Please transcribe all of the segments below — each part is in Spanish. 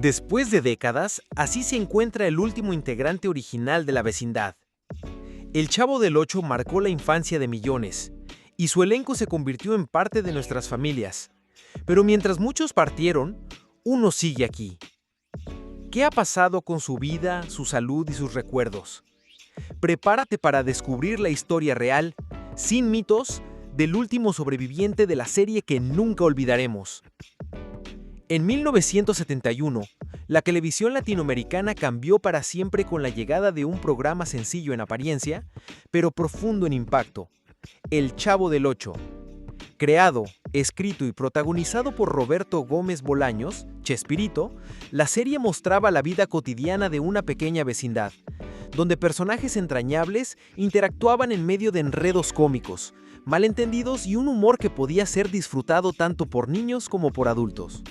Después de décadas, así se encuentra el último integrante original de la vecindad. El Chavo del Ocho marcó la infancia de millones, y su elenco se convirtió en parte de nuestras familias. Pero mientras muchos partieron, uno sigue aquí. ¿Qué ha pasado con su vida, su salud y sus recuerdos? Prepárate para descubrir la historia real, sin mitos, del último sobreviviente de la serie que nunca olvidaremos. En 1971, la televisión latinoamericana cambió para siempre con la llegada de un programa sencillo en apariencia, pero profundo en impacto, El Chavo del Ocho. Creado, escrito y protagonizado por Roberto Gómez Bolaños, Chespirito, la serie mostraba la vida cotidiana de una pequeña vecindad, donde personajes entrañables interactuaban en medio de enredos cómicos, malentendidos y un humor que podía ser disfrutado tanto por niños como por adultos.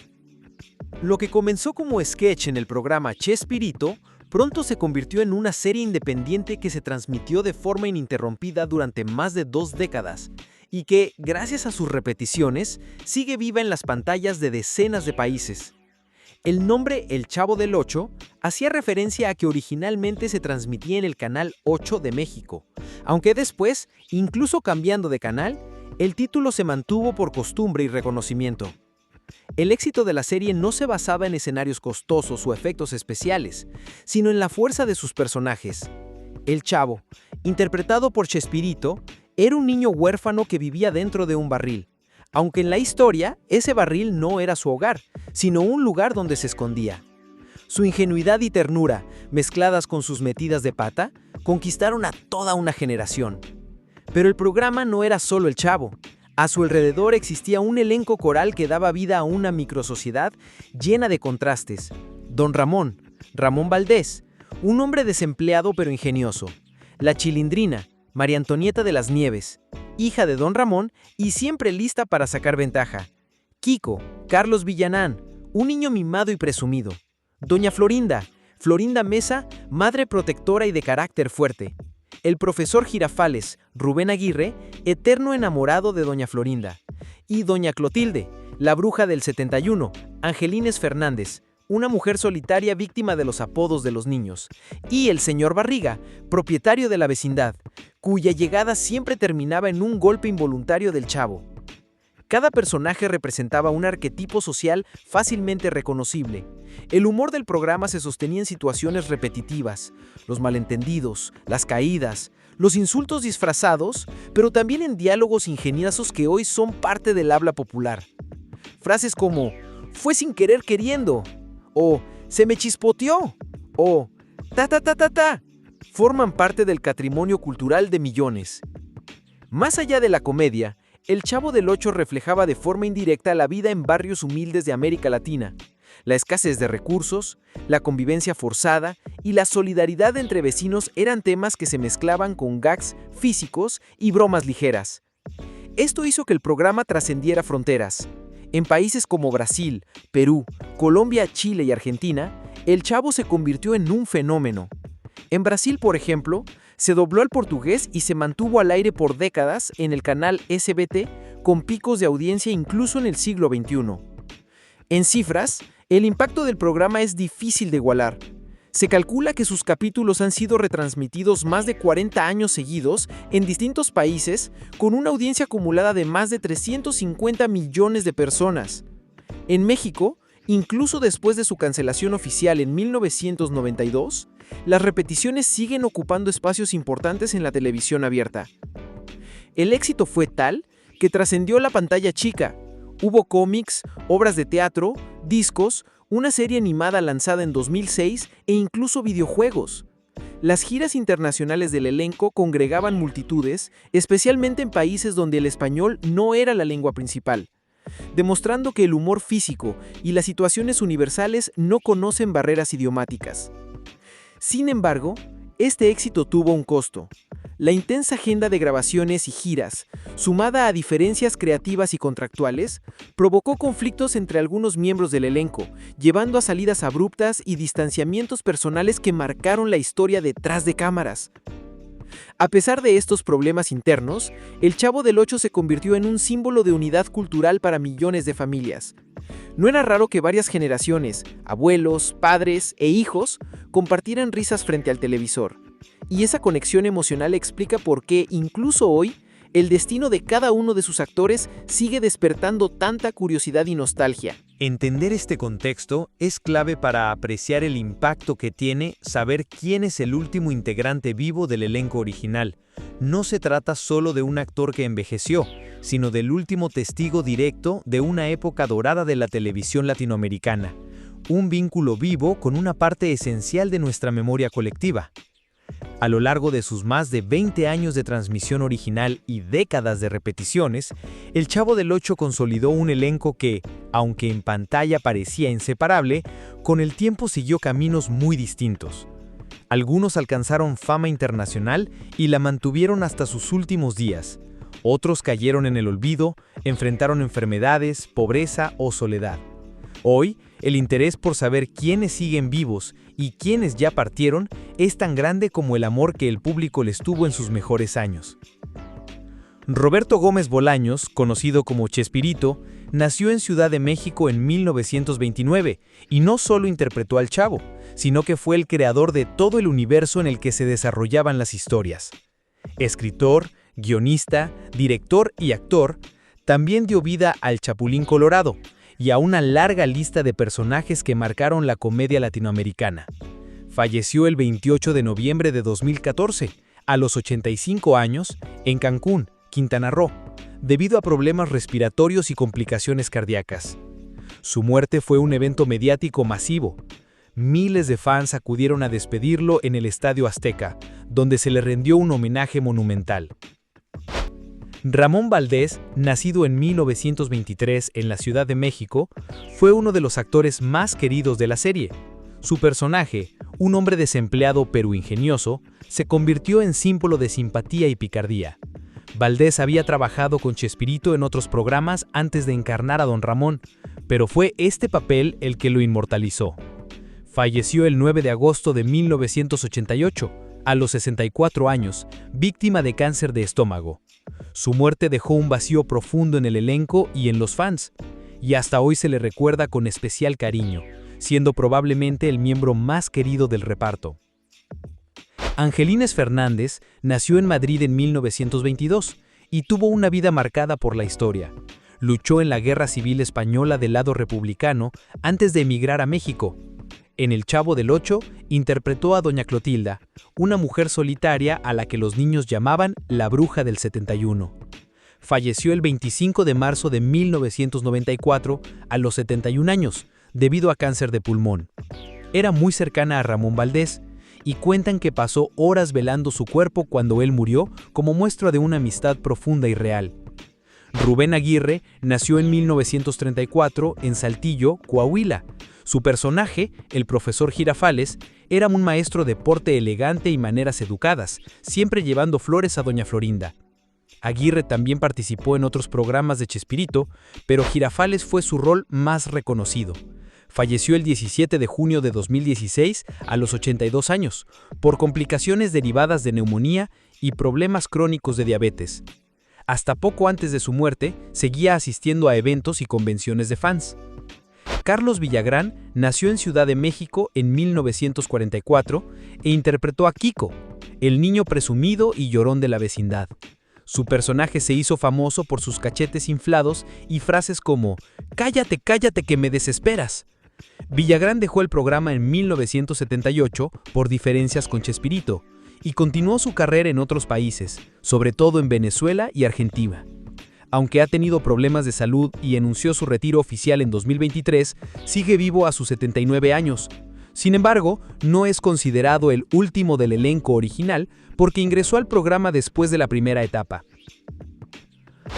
Lo que comenzó como sketch en el programa Chespirito, pronto se convirtió en una serie independiente que se transmitió de forma ininterrumpida durante más de 2 décadas, y que, gracias a sus repeticiones, sigue viva en las pantallas de decenas de países. El nombre El Chavo del Ocho hacía referencia a que originalmente se transmitía en el Canal 8 de México, aunque después, incluso cambiando de canal, el título se mantuvo por costumbre y reconocimiento. El éxito de la serie no se basaba en escenarios costosos o efectos especiales, sino en la fuerza de sus personajes. El Chavo, interpretado por Chespirito, era un niño huérfano que vivía dentro de un barril, aunque en la historia ese barril no era su hogar, sino un lugar donde se escondía. Su ingenuidad y ternura, mezcladas con sus metidas de pata, conquistaron a toda una generación. Pero el programa no era solo el Chavo. A su alrededor existía un elenco coral que daba vida a una microsociedad llena de contrastes. Don Ramón, Ramón Valdés, un hombre desempleado pero ingenioso. La Chilindrina, María Antonieta de las Nieves, hija de Don Ramón y siempre lista para sacar ventaja. Kiko, Carlos Villanán, un niño mimado y presumido. Doña Florinda, Florinda Mesa, madre protectora y de carácter fuerte. El profesor Girafales, Rubén Aguirre, eterno enamorado de Doña Florinda. Y Doña Clotilde, la bruja del 71, Angelines Fernández, una mujer solitaria víctima de los apodos de los niños. Y el señor Barriga, propietario de la vecindad, cuya llegada siempre terminaba en un golpe involuntario del Chavo. Cada personaje representaba un arquetipo social fácilmente reconocible. El humor del programa se sostenía en situaciones repetitivas, los malentendidos, las caídas, los insultos disfrazados, pero también en diálogos ingeniosos que hoy son parte del habla popular. Frases como «fue sin querer queriendo» o «se me chispoteó» o «ta ta ta ta ta» forman parte del patrimonio cultural de millones. Más allá de la comedia, El Chavo del Ocho reflejaba de forma indirecta la vida en barrios humildes de América Latina, la escasez de recursos, la convivencia forzada y la solidaridad entre vecinos eran temas que se mezclaban con gags físicos y bromas ligeras. Esto hizo que el programa trascendiera fronteras. En países como Brasil, Perú, Colombia, Chile y Argentina, El Chavo se convirtió en un fenómeno. En Brasil, por ejemplo, se dobló al portugués y se mantuvo al aire por décadas en el canal SBT con picos de audiencia incluso en el siglo XXI. En cifras, el impacto del programa es difícil de igualar. Se calcula que sus capítulos han sido retransmitidos más de 40 años seguidos en distintos países con una audiencia acumulada de más de 350 millones de personas. En México, incluso después de su cancelación oficial en 1992, las repeticiones siguen ocupando espacios importantes en la televisión abierta. El éxito fue tal que trascendió la pantalla chica. Hubo cómics, obras de teatro, discos, una serie animada lanzada en 2006 e incluso videojuegos. Las giras internacionales del elenco congregaban multitudes, especialmente en países donde el español no era la lengua principal, demostrando que el humor físico y las situaciones universales no conocen barreras idiomáticas. Sin embargo, este éxito tuvo un costo. La intensa agenda de grabaciones y giras, sumada a diferencias creativas y contractuales, provocó conflictos entre algunos miembros del elenco, llevando a salidas abruptas y distanciamientos personales que marcaron la historia detrás de cámaras. A pesar de estos problemas internos, El Chavo del Ocho se convirtió en un símbolo de unidad cultural para millones de familias. No era raro que varias generaciones, abuelos, padres e hijos, compartieran risas frente al televisor. Y esa conexión emocional explica por qué, incluso hoy, el destino de cada uno de sus actores sigue despertando tanta curiosidad y nostalgia. Entender este contexto es clave para apreciar el impacto que tiene saber quién es el último integrante vivo del elenco original. No se trata solo de un actor que envejeció, sino del último testigo directo de una época dorada de la televisión latinoamericana. Un vínculo vivo con una parte esencial de nuestra memoria colectiva. A lo largo de sus más de 20 años de transmisión original y décadas de repeticiones, El Chavo del Ocho consolidó un elenco que, aunque en pantalla parecía inseparable, con el tiempo siguió caminos muy distintos. Algunos alcanzaron fama internacional y la mantuvieron hasta sus últimos días. Otros cayeron en el olvido, enfrentaron enfermedades, pobreza o soledad. Hoy, el interés por saber quiénes siguen vivos y quiénes ya partieron es tan grande como el amor que el público les tuvo en sus mejores años. Roberto Gómez Bolaños, conocido como Chespirito, nació en Ciudad de México en 1929 y no solo interpretó al Chavo, sino que fue el creador de todo el universo en el que se desarrollaban las historias. Escritor, guionista, director y actor, también dio vida al Chapulín Colorado y a una larga lista de personajes que marcaron la comedia latinoamericana. Falleció el 28 de noviembre de 2014, a los 85 años, en Cancún, Quintana Roo, debido a problemas respiratorios y complicaciones cardíacas. Su muerte fue un evento mediático masivo. Miles de fans acudieron a despedirlo en el Estadio Azteca, donde se le rindió un homenaje monumental. Ramón Valdés, nacido en 1923 en la Ciudad de México, fue uno de los actores más queridos de la serie. Su personaje, un hombre desempleado pero ingenioso, se convirtió en símbolo de simpatía y picardía. Valdés había trabajado con Chespirito en otros programas antes de encarnar a Don Ramón, pero fue este papel el que lo inmortalizó. Falleció el 9 de agosto de 1988, a los 64 años, víctima de cáncer de estómago. Su muerte dejó un vacío profundo en el elenco y en los fans, y hasta hoy se le recuerda con especial cariño, siendo probablemente el miembro más querido del reparto. Angelines Fernández nació en Madrid en 1922 y tuvo una vida marcada por la historia. Luchó en la Guerra Civil Española del lado republicano antes de emigrar a México. En El Chavo del Ocho interpretó a Doña Clotilda, una mujer solitaria a la que los niños llamaban la Bruja del 71. Falleció el 25 de marzo de 1994 a los 71 años, debido a cáncer de pulmón. Era muy cercana a Ramón Valdés, y cuentan que pasó horas velando su cuerpo cuando él murió como muestra de una amistad profunda y real. Rubén Aguirre nació en 1934 en Saltillo, Coahuila. Su personaje, el profesor Girafales, era un maestro de porte elegante y maneras educadas, siempre llevando flores a Doña Florinda. Aguirre también participó en otros programas de Chespirito, pero Girafales fue su rol más reconocido. Falleció el 17 de junio de 2016 a los 82 años, por complicaciones derivadas de neumonía y problemas crónicos de diabetes. Hasta poco antes de su muerte, seguía asistiendo a eventos y convenciones de fans. Carlos Villagrán nació en Ciudad de México en 1944 e interpretó a Kiko, el niño presumido y llorón de la vecindad. Su personaje se hizo famoso por sus cachetes inflados y frases como «¡Cállate, cállate que me desesperas!». Villagrán dejó el programa en 1978 por diferencias con Chespirito y continuó su carrera en otros países, sobre todo en Venezuela y Argentina. Aunque ha tenido problemas de salud y anunció su retiro oficial en 2023, sigue vivo a sus 79 años. Sin embargo, no es considerado el último del elenco original porque ingresó al programa después de la primera etapa.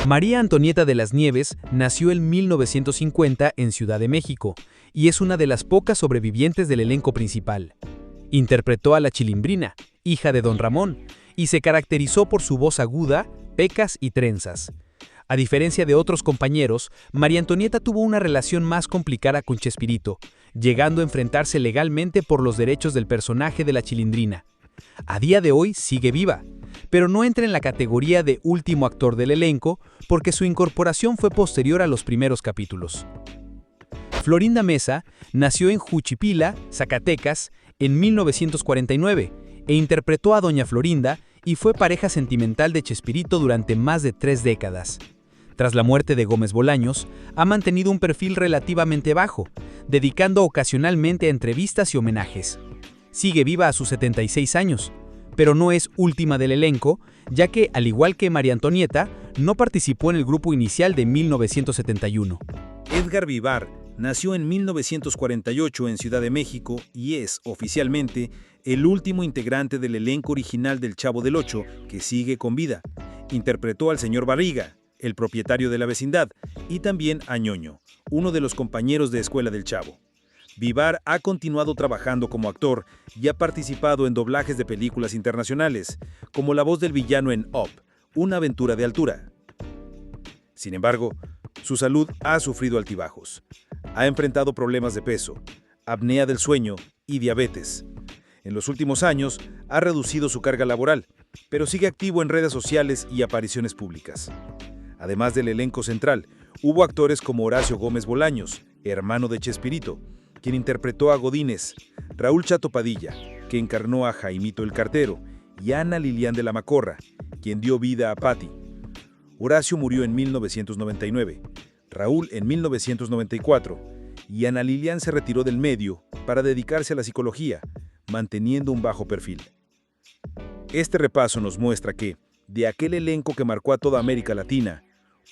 María Antonieta de las Nieves nació en 1950 en Ciudad de México y es una de las pocas sobrevivientes del elenco principal. Interpretó a la Chilindrina, hija de Don Ramón, y se caracterizó por su voz aguda, pecas y trenzas. A diferencia de otros compañeros, María Antonieta tuvo una relación más complicada con Chespirito, llegando a enfrentarse legalmente por los derechos del personaje de la Chilindrina. A día de hoy sigue viva. pero no entra en la categoría de último actor del elenco porque su incorporación fue posterior a los primeros capítulos. Florinda Mesa nació en Juchipila, Zacatecas, en 1949 e interpretó a Doña Florinda y fue pareja sentimental de Chespirito durante más de 3 décadas. Tras la muerte de Gómez Bolaños, ha mantenido un perfil relativamente bajo, dedicando ocasionalmente a entrevistas y homenajes. Sigue viva a sus 76 años, pero no es última del elenco, ya que, al igual que María Antonieta, no participó en el grupo inicial de 1971. Edgar Vivar nació en 1948 en Ciudad de México y es, oficialmente, el último integrante del elenco original del Chavo del Ocho que sigue con vida. Interpretó al señor Barriga, el propietario de la vecindad, y también a Ñoño, uno de los compañeros de escuela del Chavo. Vivar ha continuado trabajando como actor y ha participado en doblajes de películas internacionales, como la voz del villano en Up, una aventura de altura. Sin embargo, su salud ha sufrido altibajos. Ha enfrentado problemas de peso, apnea del sueño y diabetes. En los últimos años ha reducido su carga laboral, pero sigue activo en redes sociales y apariciones públicas. Además del elenco central, hubo actores como Horacio Gómez Bolaños, hermano de Chespirito, quien interpretó a Godínez, Raúl Chato Padilla, que encarnó a Jaimito el Cartero, y Ana Lilian de la Macorra, quien dio vida a Patty. Horacio murió en 1999, Raúl en 1994, y Ana Lilian se retiró del medio para dedicarse a la psicología, manteniendo un bajo perfil. Este repaso nos muestra que, de aquel elenco que marcó a toda América Latina,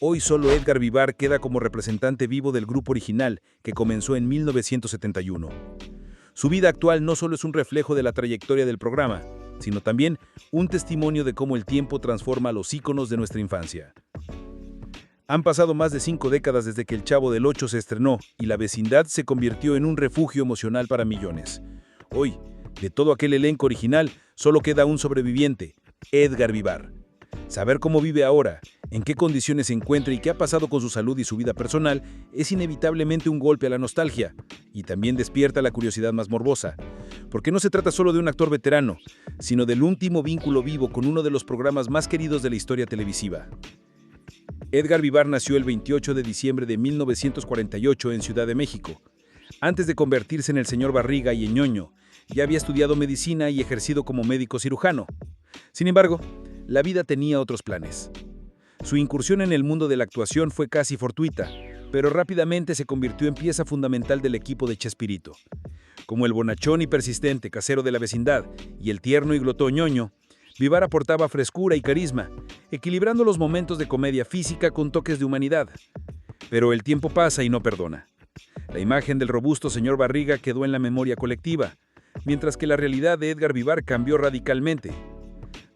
hoy solo Edgar Vivar queda como representante vivo del grupo original que comenzó en 1971. Su vida actual no solo es un reflejo de la trayectoria del programa, sino también un testimonio de cómo el tiempo transforma a los íconos de nuestra infancia. Han pasado más de 5 décadas desde que El Chavo del Ocho se estrenó y la vecindad se convirtió en un refugio emocional para millones. Hoy, de todo aquel elenco original, solo queda un sobreviviente, Edgar Vivar. Saber cómo vive ahora, en qué condiciones se encuentra y qué ha pasado con su salud y su vida personal es inevitablemente un golpe a la nostalgia y también despierta la curiosidad más morbosa, porque no se trata solo de un actor veterano, sino del último vínculo vivo con uno de los programas más queridos de la historia televisiva. Edgar Vivar nació el 28 de diciembre de 1948 en Ciudad de México. Antes de convertirse en el señor Barriga y en Ñoño, ya había estudiado medicina y ejercido como médico cirujano. Sin embargo, la vida tenía otros planes. Su incursión en el mundo de la actuación fue casi fortuita, pero rápidamente se convirtió en pieza fundamental del equipo de Chespirito. Como el bonachón y persistente casero de la vecindad y el tierno y glotón Ñoño, Vivar aportaba frescura y carisma, equilibrando los momentos de comedia física con toques de humanidad. Pero el tiempo pasa y no perdona. La imagen del robusto señor Barriga quedó en la memoria colectiva, mientras que la realidad de Edgar Vivar cambió radicalmente.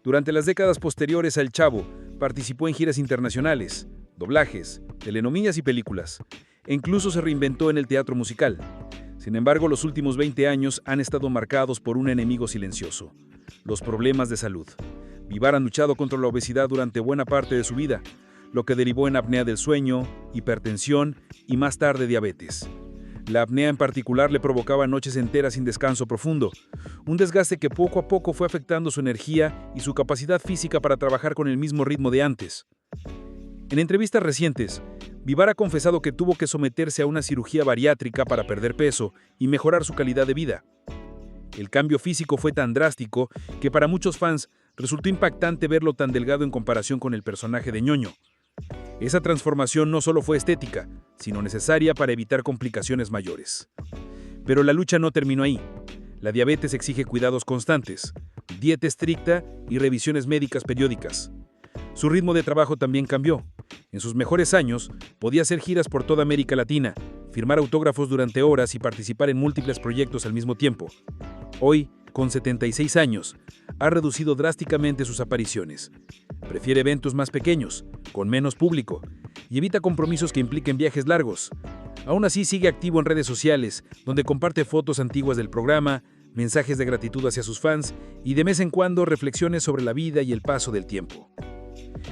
Durante las décadas posteriores a El Chavo, participó en giras internacionales, doblajes, telenovelas y películas, e incluso se reinventó en el teatro musical. Sin embargo, los últimos 20 años han estado marcados por un enemigo silencioso: los problemas de salud. Vivar ha luchado contra la obesidad durante buena parte de su vida, lo que derivó en apnea del sueño, hipertensión y más tarde diabetes. La apnea en particular le provocaba noches enteras sin descanso profundo, un desgaste que poco a poco fue afectando su energía y su capacidad física para trabajar con el mismo ritmo de antes. En entrevistas recientes, Vivar ha confesado que tuvo que someterse a una cirugía bariátrica para perder peso y mejorar su calidad de vida. El cambio físico fue tan drástico que para muchos fans resultó impactante verlo tan delgado en comparación con el personaje de Ñoño. Esa transformación no solo fue estética, sino necesaria para evitar complicaciones mayores. Pero la lucha no terminó ahí. La diabetes exige cuidados constantes, dieta estricta y revisiones médicas periódicas. Su ritmo de trabajo también cambió. En sus mejores años, podía hacer giras por toda América Latina, firmar autógrafos durante horas y participar en múltiples proyectos al mismo tiempo. Hoy, con 76 años, ha reducido drásticamente sus apariciones. Prefiere eventos más pequeños, con menos público, y evita compromisos que impliquen viajes largos. Aún así, sigue activo en redes sociales, donde comparte fotos antiguas del programa, mensajes de gratitud hacia sus fans y de vez en cuando reflexiones sobre la vida y el paso del tiempo.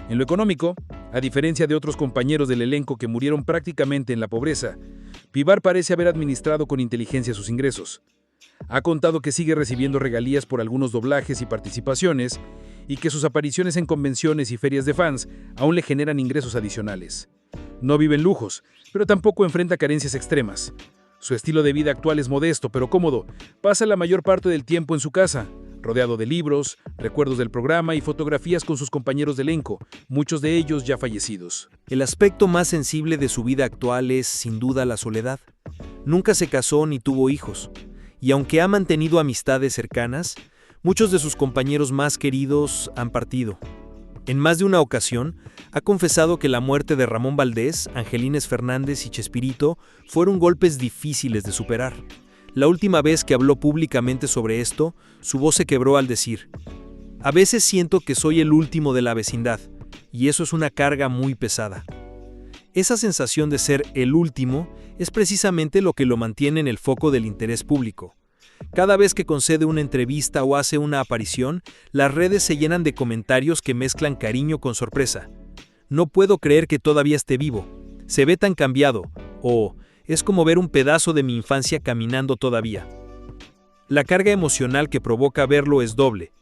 En lo económico, a diferencia de otros compañeros del elenco que murieron prácticamente en la pobreza, Vivar parece haber administrado con inteligencia sus ingresos. Ha contado que sigue recibiendo regalías por algunos doblajes y participaciones y que sus apariciones en convenciones y ferias de fans aún le generan ingresos adicionales. No vive en lujos, pero tampoco enfrenta carencias extremas. Su estilo de vida actual es modesto pero cómodo. Pasa la mayor parte del tiempo en su casa, rodeado de libros, recuerdos del programa y fotografías con sus compañeros de elenco, muchos de ellos ya fallecidos. El aspecto más sensible de su vida actual es, sin duda, la soledad. Nunca se casó ni tuvo hijos, y aunque ha mantenido amistades cercanas, muchos de sus compañeros más queridos han partido. En más de una ocasión, ha confesado que la muerte de Ramón Valdés, Angelines Fernández y Chespirito fueron golpes difíciles de superar. La última vez que habló públicamente sobre esto, su voz se quebró al decir: "A veces siento que soy el último de la vecindad, y eso es una carga muy pesada". Esa sensación de ser el último es precisamente lo que lo mantiene en el foco del interés público. Cada vez que concede una entrevista o hace una aparición, las redes se llenan de comentarios que mezclan cariño con sorpresa. "No puedo creer que todavía esté vivo. Se ve tan cambiado", o "es como ver un pedazo de mi infancia caminando todavía". La carga emocional que provoca verlo es doble.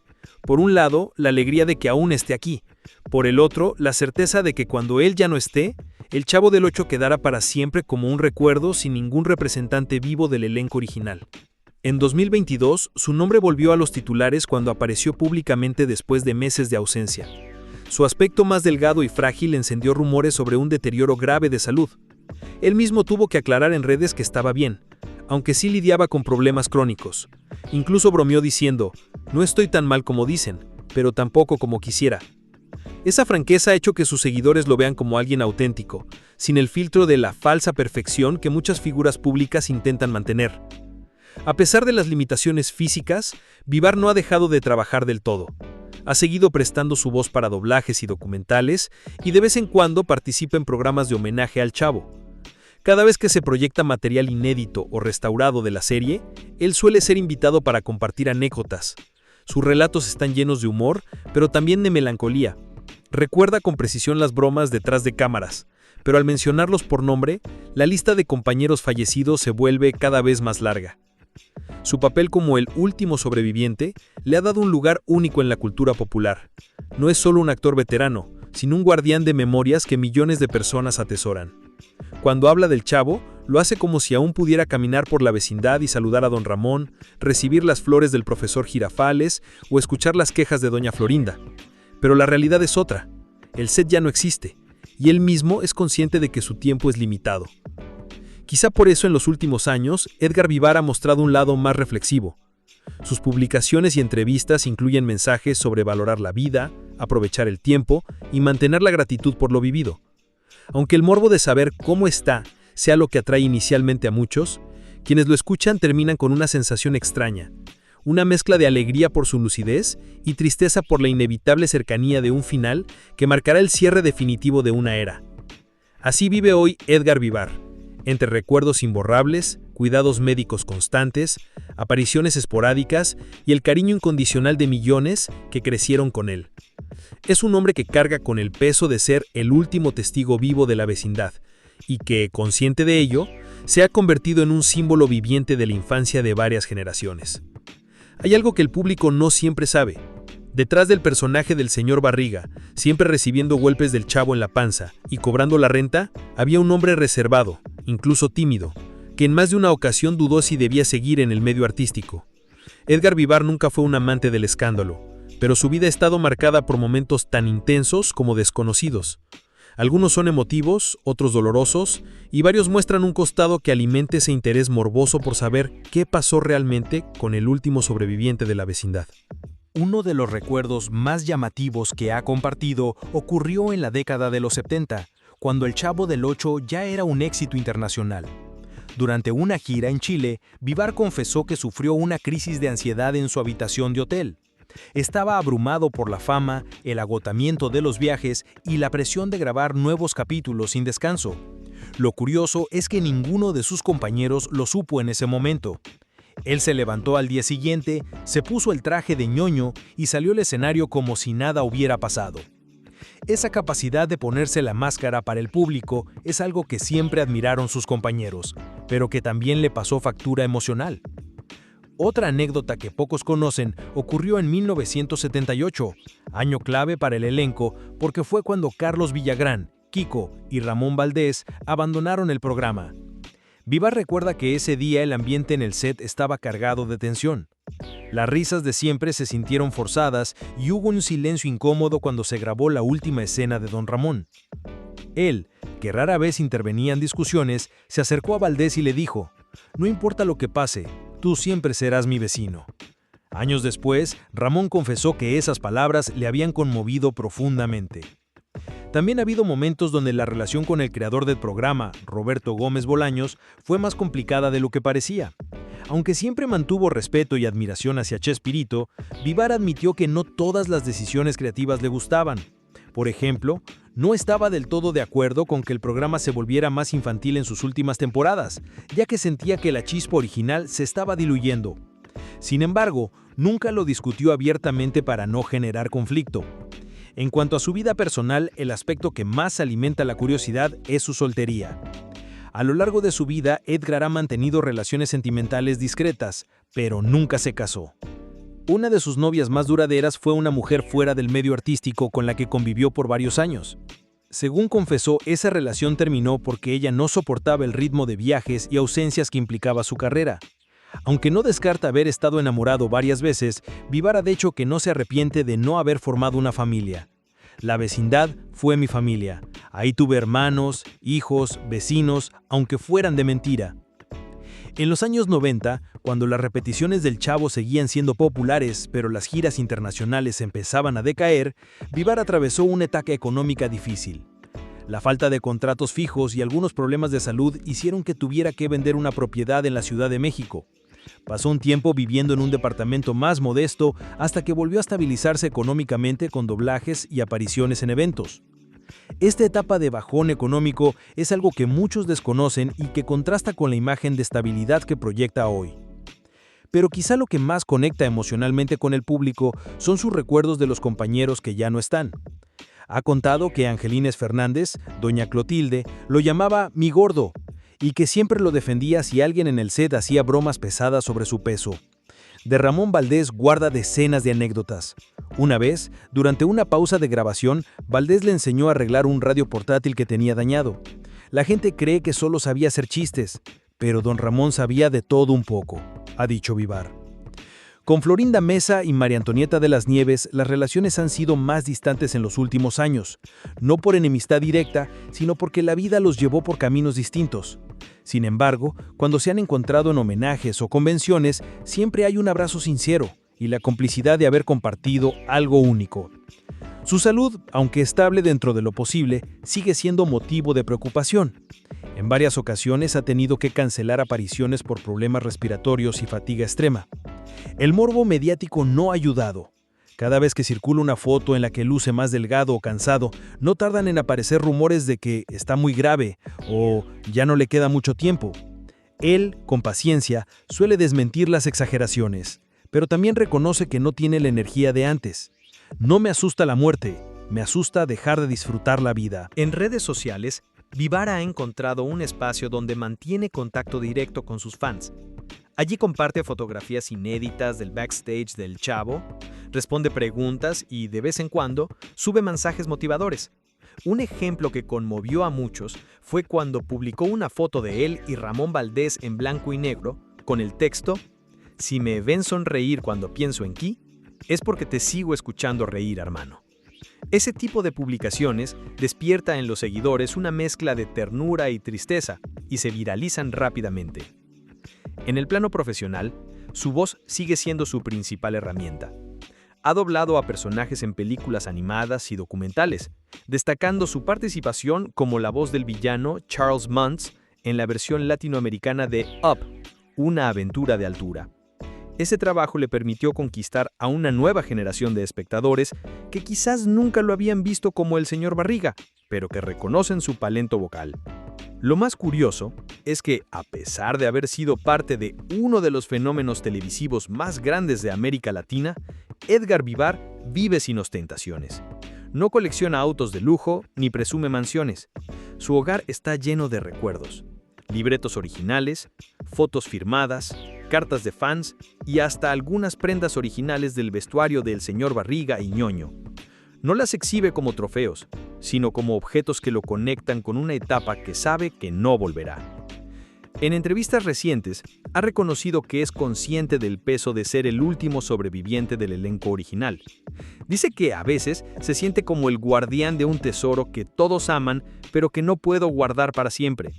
Por un lado, la alegría de que aún esté aquí. Por el otro, la certeza de que cuando él ya no esté, el Chavo del Ocho quedará para siempre como un recuerdo sin ningún representante vivo del elenco original. En 2022, su nombre volvió a los titulares cuando apareció públicamente después de meses de ausencia. Su aspecto más delgado y frágil encendió rumores sobre un deterioro grave de salud. Él mismo tuvo que aclarar en redes que estaba bien, aunque sí lidiaba con problemas crónicos. Incluso bromeó diciendo: "No estoy tan mal como dicen, pero tampoco como quisiera". Esa franqueza ha hecho que sus seguidores lo vean como alguien auténtico, sin el filtro de la falsa perfección que muchas figuras públicas intentan mantener. A pesar de las limitaciones físicas, Vivar no ha dejado de trabajar del todo. Ha seguido prestando su voz para doblajes y documentales, y de vez en cuando participa en programas de homenaje al Chavo. Cada vez que se proyecta material inédito o restaurado de la serie, él suele ser invitado para compartir anécdotas. Sus relatos están llenos de humor, pero también de melancolía. Recuerda con precisión las bromas detrás de cámaras, pero al mencionarlos por nombre, la lista de compañeros fallecidos se vuelve cada vez más larga. Su papel como el último sobreviviente le ha dado un lugar único en la cultura popular. No es solo un actor veterano, sino un guardián de memorias que millones de personas atesoran. Cuando habla del Chavo, lo hace como si aún pudiera caminar por la vecindad y saludar a don Ramón, recibir las flores del profesor Girafales o escuchar las quejas de doña Florinda. Pero la realidad es otra. El set ya no existe, y él mismo es consciente de que su tiempo es limitado. Quizá por eso en los últimos años, Edgar Vivar ha mostrado un lado más reflexivo. Sus publicaciones y entrevistas incluyen mensajes sobre valorar la vida, aprovechar el tiempo y mantener la gratitud por lo vivido. Aunque el morbo de saber cómo está sea lo que atrae inicialmente a muchos, quienes lo escuchan terminan con una sensación extraña, una mezcla de alegría por su lucidez y tristeza por la inevitable cercanía de un final que marcará el cierre definitivo de una era. Así vive hoy Edgar Vivar, entre recuerdos imborrables, cuidados médicos constantes, apariciones esporádicas y el cariño incondicional de millones que crecieron con él. Es un hombre que carga con el peso de ser el último testigo vivo de la vecindad y que, consciente de ello, se ha convertido en un símbolo viviente de la infancia de varias generaciones. Hay algo que el público no siempre sabe. Detrás del personaje del señor Barriga, siempre recibiendo golpes del Chavo en la panza y cobrando la renta, había un hombre reservado, incluso tímido, que en más de una ocasión dudó si debía seguir en el medio artístico. Edgar Vivar nunca fue un amante del escándalo, pero su vida ha estado marcada por momentos tan intensos como desconocidos. Algunos son emotivos, otros dolorosos, y varios muestran un costado que alimenta ese interés morboso por saber qué pasó realmente con el último sobreviviente de la vecindad. Uno de los recuerdos más llamativos que ha compartido ocurrió en la década de los 70, cuando el Chavo del Ocho ya era un éxito internacional. Durante una gira en Chile, Vivar confesó que sufrió una crisis de ansiedad en su habitación de hotel. Estaba abrumado por la fama, el agotamiento de los viajes y la presión de grabar nuevos capítulos sin descanso. Lo curioso es que ninguno de sus compañeros lo supo en ese momento. Él se levantó al día siguiente, se puso el traje de ñoño y salió al escenario como si nada hubiera pasado. Esa capacidad de ponerse la máscara para el público es algo que siempre admiraron sus compañeros, pero que también le pasó factura emocional. Otra anécdota que pocos conocen ocurrió en 1978, año clave para el elenco porque fue cuando Carlos Villagrán, Kiko y Ramón Valdés abandonaron el programa. Vivar recuerda que ese día el ambiente en el set estaba cargado de tensión. Las risas de siempre se sintieron forzadas y hubo un silencio incómodo cuando se grabó la última escena de Don Ramón. Él, que rara vez intervenía en discusiones, se acercó a Valdés y le dijo: «No importa lo que pase, tú siempre serás mi vecino». Años después, Ramón confesó que esas palabras le habían conmovido profundamente. También ha habido momentos donde la relación con el creador del programa, Roberto Gómez Bolaños, fue más complicada de lo que parecía. Aunque siempre mantuvo respeto y admiración hacia Chespirito, Vivar admitió que no todas las decisiones creativas le gustaban. Por ejemplo, no estaba del todo de acuerdo con que el programa se volviera más infantil en sus últimas temporadas, ya que sentía que la chispa original se estaba diluyendo. Sin embargo, nunca lo discutió abiertamente para no generar conflicto. En cuanto a su vida personal, el aspecto que más alimenta la curiosidad es su soltería. A lo largo de su vida, Edgar ha mantenido relaciones sentimentales discretas, pero nunca se casó. Una de sus novias más duraderas fue una mujer fuera del medio artístico con la que convivió por varios años. Según confesó, esa relación terminó porque ella no soportaba el ritmo de viajes y ausencias que implicaba su carrera. Aunque no descarta haber estado enamorado varias veces, Vivar ha dicho que no se arrepiente de no haber formado una familia. La vecindad fue mi familia. Ahí tuve hermanos, hijos, vecinos, aunque fueran de mentira. En los años 90, cuando las repeticiones del Chavo seguían siendo populares, pero las giras internacionales empezaban a decaer, Vivar atravesó una etapa económica difícil. La falta de contratos fijos y algunos problemas de salud hicieron que tuviera que vender una propiedad en la Ciudad de México. Pasó un tiempo viviendo en un departamento más modesto hasta que volvió a estabilizarse económicamente con doblajes y apariciones en eventos. Esta etapa de bajón económico es algo que muchos desconocen y que contrasta con la imagen de estabilidad que proyecta hoy. Pero quizá lo que más conecta emocionalmente con el público son sus recuerdos de los compañeros que ya no están. Ha contado que Angelines Fernández, doña Clotilde, lo llamaba mi gordo, y que siempre lo defendía si alguien en el set hacía bromas pesadas sobre su peso. De Ramón Valdés guarda decenas de anécdotas. Una vez, durante una pausa de grabación, Valdés le enseñó a arreglar un radio portátil que tenía dañado. La gente cree que solo sabía hacer chistes, pero don Ramón sabía de todo un poco, ha dicho Vivar. Con Florinda Mesa y María Antonieta de las Nieves, las relaciones han sido más distantes en los últimos años, no por enemistad directa, sino porque la vida los llevó por caminos distintos. Sin embargo, cuando se han encontrado en homenajes o convenciones, siempre hay un abrazo sincero y la complicidad de haber compartido algo único. Su salud, aunque estable dentro de lo posible, sigue siendo motivo de preocupación. En varias ocasiones ha tenido que cancelar apariciones por problemas respiratorios y fatiga extrema. El morbo mediático no ha ayudado. Cada vez que circula una foto en la que luce más delgado o cansado, no tardan en aparecer rumores de que está muy grave o ya no le queda mucho tiempo. Él, con paciencia, suele desmentir las exageraciones, pero también reconoce que no tiene la energía de antes. No me asusta la muerte, me asusta dejar de disfrutar la vida. En redes sociales, Vivar ha encontrado un espacio donde mantiene contacto directo con sus fans. Allí comparte fotografías inéditas del backstage del Chavo, responde preguntas y, de vez en cuando, sube mensajes motivadores. Un ejemplo que conmovió a muchos fue cuando publicó una foto de él y Ramón Valdés en blanco y negro, con el texto: «Si me ven sonreír cuando pienso en ti, es porque te sigo escuchando reír, hermano». Ese tipo de publicaciones despierta en los seguidores una mezcla de ternura y tristeza y se viralizan rápidamente. En el plano profesional, su voz sigue siendo su principal herramienta. Ha doblado a personajes en películas animadas y documentales, destacando su participación como la voz del villano Charles Muntz en la versión latinoamericana de Up, una aventura de altura. Ese trabajo le permitió conquistar a una nueva generación de espectadores que quizás nunca lo habían visto como el señor Barriga, pero que reconocen su talento vocal. Lo más curioso es que, a pesar de haber sido parte de uno de los fenómenos televisivos más grandes de América Latina, Edgar Vivar vive sin ostentaciones. No colecciona autos de lujo ni presume mansiones. Su hogar está lleno de recuerdos, libretos originales, fotos firmadas, cartas de fans y hasta algunas prendas originales del vestuario del señor Barriga y Ñoño. No las exhibe como trofeos, sino como objetos que lo conectan con una etapa que sabe que no volverá. En entrevistas recientes, ha reconocido que es consciente del peso de ser el último sobreviviente del elenco original. Dice que a veces se siente como el guardián de un tesoro que todos aman, pero que no puedo guardar para siempre.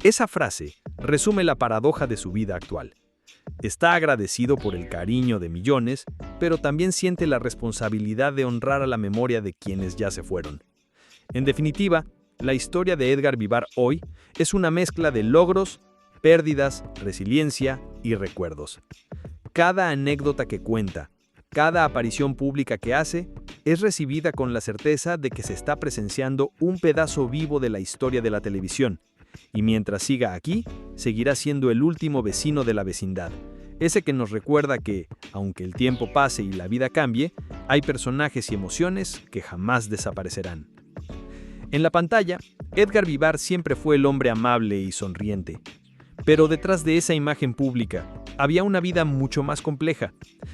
Esa frase resume la paradoja de su vida actual. Está agradecido por el cariño de millones, pero también siente la responsabilidad de honrar a la memoria de quienes ya se fueron. En definitiva, la historia de Edgar Vivar hoy es una mezcla de logros, pérdidas, resiliencia y recuerdos. Cada anécdota que cuenta, cada aparición pública que hace, es recibida con la certeza de que se está presenciando un pedazo vivo de la historia de la televisión. Y mientras siga aquí, seguirá siendo el último vecino de la vecindad. Ese que nos recuerda que, aunque el tiempo pase y la vida cambie, hay personajes y emociones que jamás desaparecerán. En la pantalla, Edgar Vivar siempre fue el hombre amable y sonriente. Pero detrás de esa imagen pública, había una vida mucho más compleja.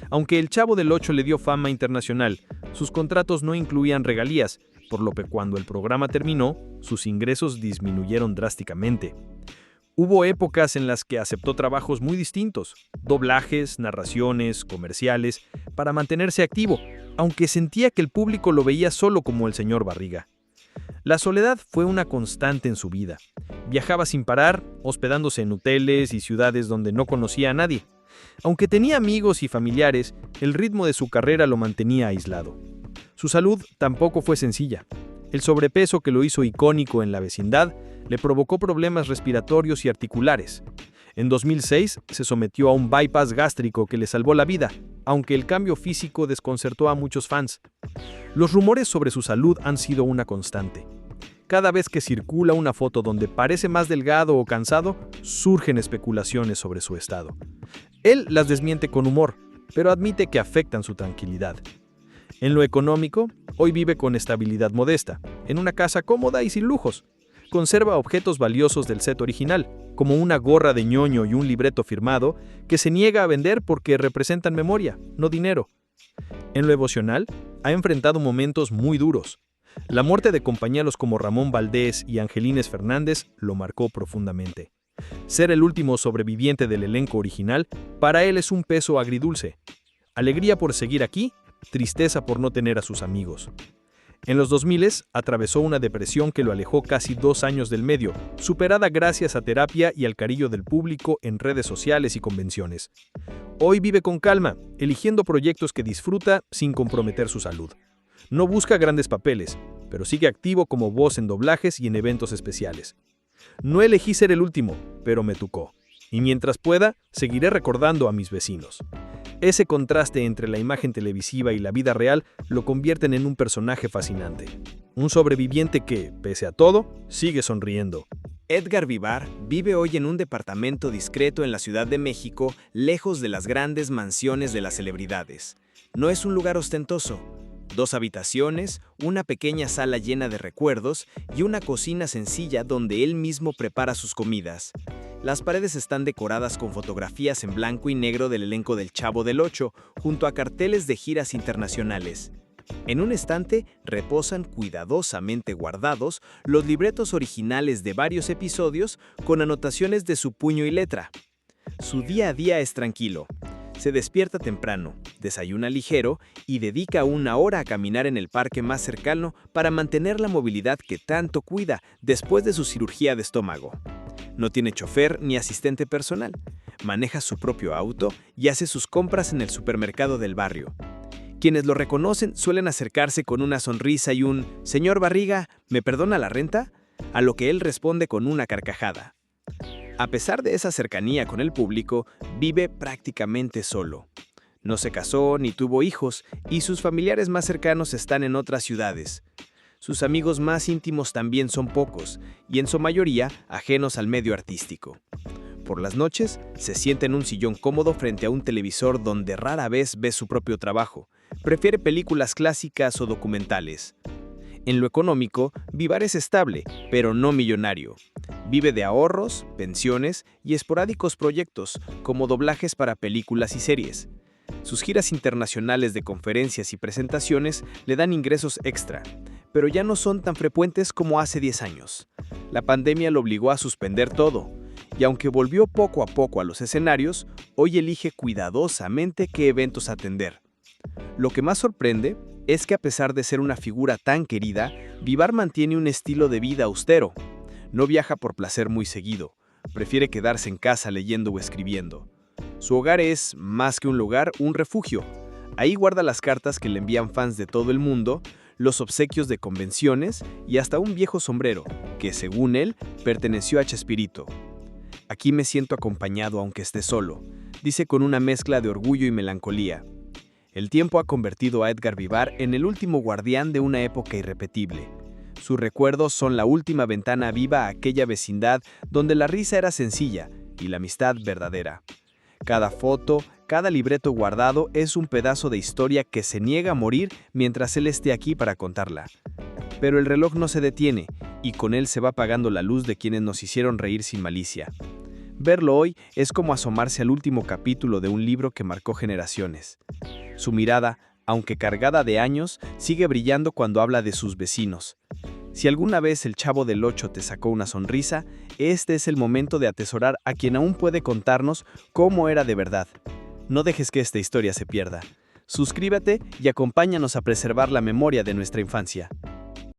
Aunque El Chavo del Ocho le dio fama internacional, sus contratos no incluían regalías, por lo que cuando el programa terminó, sus ingresos disminuyeron drásticamente. Hubo épocas en las que aceptó trabajos muy distintos, doblajes, narraciones, comerciales, para mantenerse activo, aunque sentía que el público lo veía solo como el señor Barriga. La soledad fue una constante en su vida. Viajaba sin parar, hospedándose en hoteles y ciudades donde no conocía a nadie. Aunque tenía amigos y familiares, el ritmo de su carrera lo mantenía aislado. Su salud tampoco fue sencilla. El sobrepeso que lo hizo icónico en la vecindad le provocó problemas respiratorios y articulares. En 2006 se sometió a un bypass gástrico que le salvó la vida, aunque el cambio físico desconcertó a muchos fans. Los rumores sobre su salud han sido una constante. Cada vez que circula una foto donde parece más delgado o cansado, surgen especulaciones sobre su estado. Él las desmiente con humor, pero admite que afectan su tranquilidad. En lo económico, hoy vive con estabilidad modesta, en una casa cómoda y sin lujos. Conserva objetos valiosos del set original, como una gorra de Ñoño y un libreto firmado, que se niega a vender porque representan memoria, no dinero. En lo emocional, ha enfrentado momentos muy duros. La muerte de compañeros como Ramón Valdés y Angelines Fernández lo marcó profundamente. Ser el último sobreviviente del elenco original, para él es un peso agridulce. Alegría por seguir aquí, tristeza por no tener a sus amigos. En los 2000 atravesó una depresión que lo alejó casi 2 años del medio, superada gracias a terapia y al cariño del público en redes sociales y convenciones. Hoy vive con calma, eligiendo proyectos que disfruta sin comprometer su salud. No busca grandes papeles, pero sigue activo como voz en doblajes y en eventos especiales. No elegí ser el último, pero me tocó. Y mientras pueda, seguiré recordando a mis vecinos. Ese contraste entre la imagen televisiva y la vida real lo convierten en un personaje fascinante. Un sobreviviente que, pese a todo, sigue sonriendo. Edgar Vivar vive hoy en un departamento discreto en la Ciudad de México, lejos de las grandes mansiones de las celebridades. No es un lugar ostentoso. 2 habitaciones, una pequeña sala llena de recuerdos y una cocina sencilla donde él mismo prepara sus comidas. Las paredes están decoradas con fotografías en blanco y negro del elenco del Chavo del Ocho, junto a carteles de giras internacionales. En un estante reposan cuidadosamente guardados los libretos originales de varios episodios con anotaciones de su puño y letra. Su día a día es tranquilo. Se despierta temprano, desayuna ligero y dedica 1 hora a caminar en el parque más cercano para mantener la movilidad que tanto cuida después de su cirugía de estómago. No tiene chofer ni asistente personal, maneja su propio auto y hace sus compras en el supermercado del barrio. Quienes lo reconocen suelen acercarse con una sonrisa y un «Señor Barriga, ¿me perdona la renta?», a lo que él responde con una carcajada. A pesar de esa cercanía con el público, vive prácticamente solo. No se casó ni tuvo hijos y sus familiares más cercanos están en otras ciudades. Sus amigos más íntimos también son pocos y en su mayoría ajenos al medio artístico. Por las noches, se sienta en un sillón cómodo frente a un televisor donde rara vez ve su propio trabajo. Prefiere películas clásicas o documentales. En lo económico, Vivar es estable, pero no millonario. Vive de ahorros, pensiones y esporádicos proyectos, como doblajes para películas y series. Sus giras internacionales de conferencias y presentaciones le dan ingresos extra, pero ya no son tan frecuentes como hace 10 años. La pandemia lo obligó a suspender todo, y aunque volvió poco a poco a los escenarios, hoy elige cuidadosamente qué eventos atender. Lo que más sorprende es que a pesar de ser una figura tan querida, Vivar mantiene un estilo de vida austero. No viaja por placer muy seguido, prefiere quedarse en casa leyendo o escribiendo. Su hogar es, más que un lugar, un refugio. Ahí guarda las cartas que le envían fans de todo el mundo, los obsequios de convenciones y hasta un viejo sombrero, que según él, perteneció a Chespirito. Aquí me siento acompañado aunque esté solo, dice con una mezcla de orgullo y melancolía. El tiempo ha convertido a Edgar Vivar en el último guardián de una época irrepetible. Sus recuerdos son la última ventana viva a aquella vecindad donde la risa era sencilla y la amistad verdadera. Cada foto, cada libreto guardado es un pedazo de historia que se niega a morir mientras él esté aquí para contarla. Pero el reloj no se detiene, y con él se va apagando la luz de quienes nos hicieron reír sin malicia. Verlo hoy es como asomarse al último capítulo de un libro que marcó generaciones. Su mirada, aunque cargada de años, sigue brillando cuando habla de sus vecinos. Si alguna vez el Chavo del Ocho te sacó una sonrisa, este es el momento de atesorar a quien aún puede contarnos cómo era de verdad. No dejes que esta historia se pierda. Suscríbete y acompáñanos a preservar la memoria de nuestra infancia.